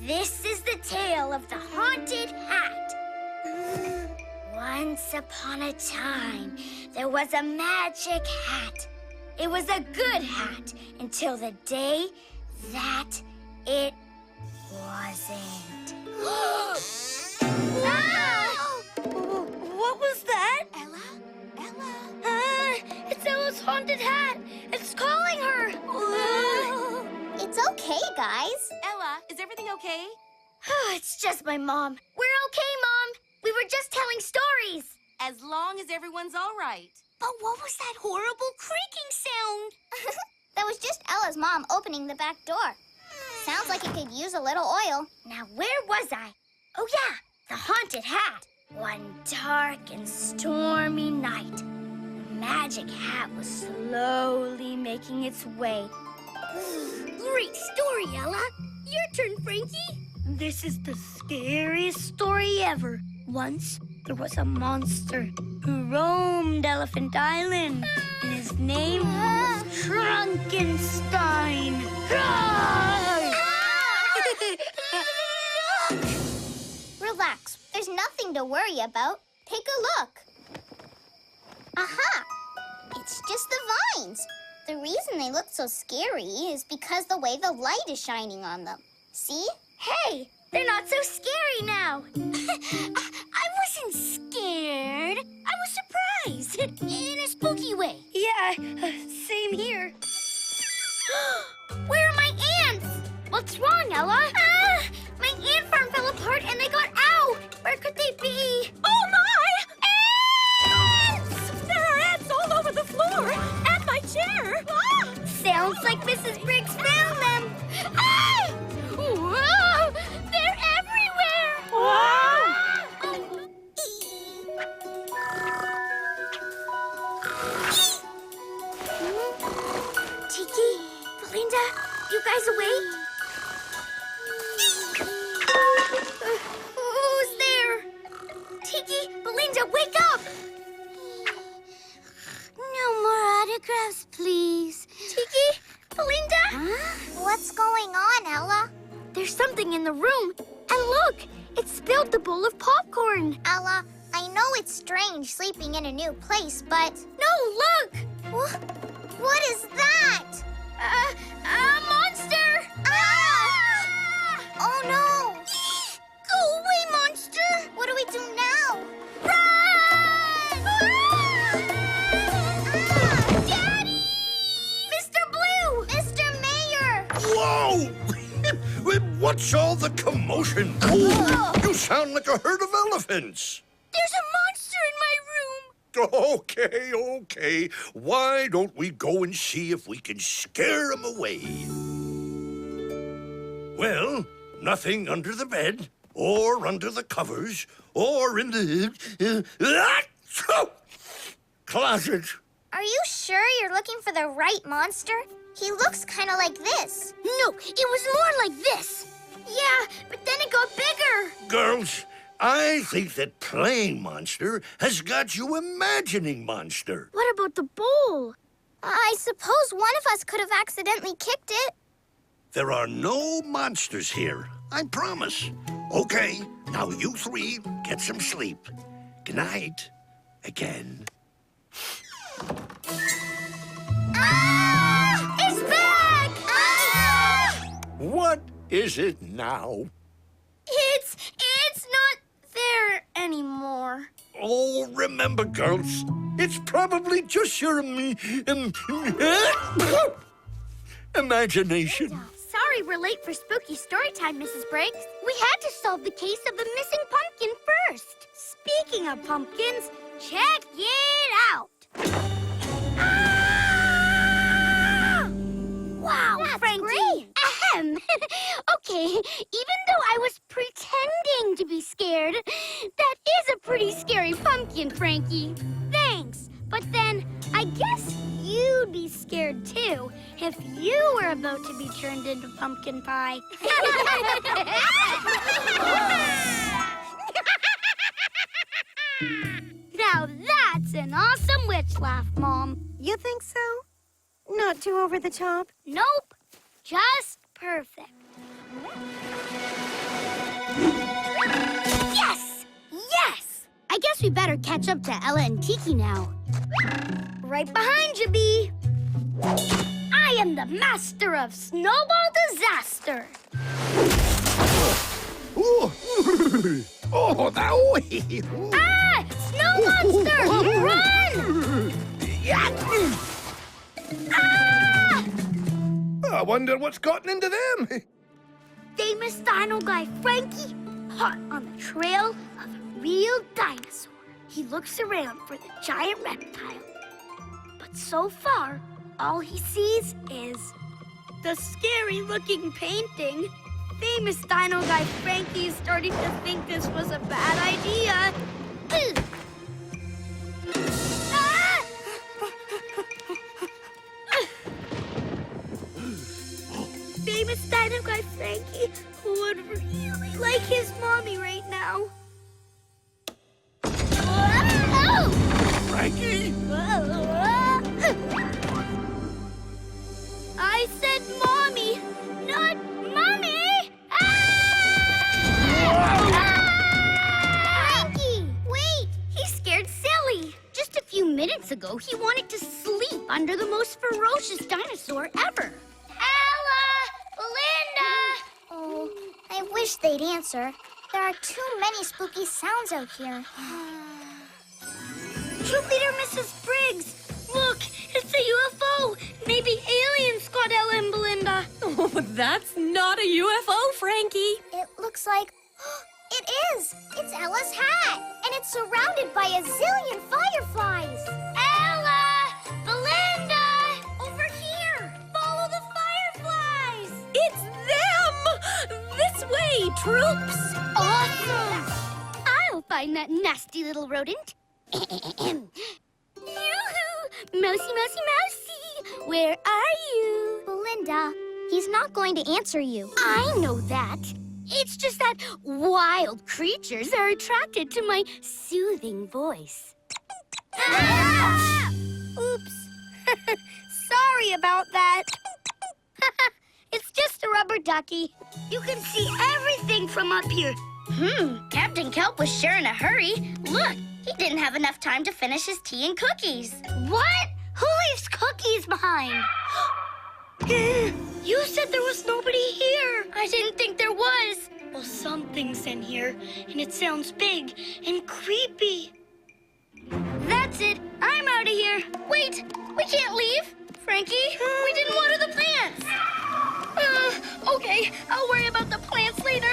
This is the tale of the haunted hat. Once upon a time, there was a magic hat. It was a good hat until the day that it wasn't. What was that? Ella? It's Ella's haunted hat. It's calling her. It's okay, guys. Ella, is everything okay? It's just my mom. We're okay, Mom. We were just telling stories. As long as everyone's all right. But what was that horrible creaking sound? That was just Ella's mom opening the back door. Sounds like it could use a little oil. Now, where was I? Oh, yeah, the haunted hat. One dark and stormy night, the magic hat was slowly making its way. Great story, Ella. Your turn, Frankie. This is the scariest story ever. Once, there was a monster who roamed Elephant Island, and his name was Frankenstein. Relax. There's nothing to worry about. Take a look. Aha! It's just the vines. The reason they look so scary is because the way the light is shining on them. See? Hey, they're not so scary now. I wasn't scared. I was surprised in a spooky way. Yeah, same here. Where are my ants? What's wrong, Ella? My ant farm fell apart and they got out. Where could they be? Oh, my! Ants! There are ants all over the floor. And my chair. Ah! Sounds like Mrs. Briggs found them. Ah! Whoa! They're everywhere! Tiki, Belinda, you guys awake? Who's there? Tiki, Belinda, wake up! No more autographs, please. Tiki, Belinda? What's going on, Ella? There's something in the room. And look, it spilled the bowl of popcorn. Ella, I know it's strange sleeping in a new place, but... No, look! What is that? A monster! Ah! Oh, no! Go away, monster! What do we do now? Run! Daddy! Mr. Blue! Mr. Mayor! Whoa! What's all the commotion? Oh, you sound like a herd of elephants. There's a monster in my room. Okay. Why don't we go and see if we can scare him away? Well, nothing under the bed, or under the covers, or in the closet. Are you sure you're looking for the right monster? He looks kind of like this. No, it was more like this. Yeah, but then it got bigger. Girls, I think that playing monster has got you imagining monster. What about the bowl? I suppose one of us could have accidentally kicked it. There are no monsters here, I promise. Okay, now you three get some sleep. Good night. Again. Ah! It's back! Ah! What is it now? It's not there anymore. Oh, remember, girls, it's probably just your imagination. Sorry we're late for spooky story time, Mrs. Briggs. We had to solve the case of the missing pumpkin first. Speaking of pumpkins, check it out. Ah! Wow, That's Frankie. great. Ahem. Okay, even though I was pretending to be scared, that is a pretty scary pumpkin, Frankie. Thanks. But then, I guess you'd be scared too if you were about to be turned into pumpkin pie. Now that's an awesome witch laugh, Mom. You think so? Not too over the top? Nope, just perfect. guess we better catch up to Ella and Tiki now. Right behind you, Bee. I am the master of snowball disaster. Oh, oh, that way. Ah! Snow monster! Run! Ah! I wonder what's gotten into them. Famous dino guy Frankie, hot on the trail of a real dinosaur. He looks around for the giant reptile. But so far, all he sees is the scary-looking painting. Famous dino guy Frankie is starting to think this was a bad idea. Ah! Famous dino guy Frankie would really like his mommy right now. Oh! Frankie? I said mommy, not mommy! Ah! Frankie, wait! He scared silly. Just a few minutes ago, he wanted to sleep under the most ferocious dinosaur ever. Ella! Belinda! Oh, I wish they'd answer. There are too many spooky sounds out here. Troop Leader Mrs. Briggs, look, it's a UFO. Maybe aliens got Ella and Belinda. Oh, that's not a UFO, Frankie. It looks like... It is! It's Ella's hat! And it's surrounded by a zillion fireflies! Ella! Belinda! Over here! Follow the fireflies! It's them! This way, troops! Awesome! I'll find that nasty little rodent. Yoo-hoo! Mousy, mousy, mousy! Where are you? Belinda, he's not going to answer you. I know that. It's just that wild creatures are attracted to my soothing voice. Ah! Oops. Sorry about that. It's just a rubber ducky. You can see everything from up here. Captain Kelp was sure in a hurry. Look, he didn't have enough time to finish his tea and cookies. What? Who leaves cookies behind? You said there was nobody here. I didn't think there was. Well, something's in here, and it sounds big and creepy. That's it. I'm out of here. Wait, we can't leave. Frankie, we didn't water the plants. Okay, I'll worry about the plants later.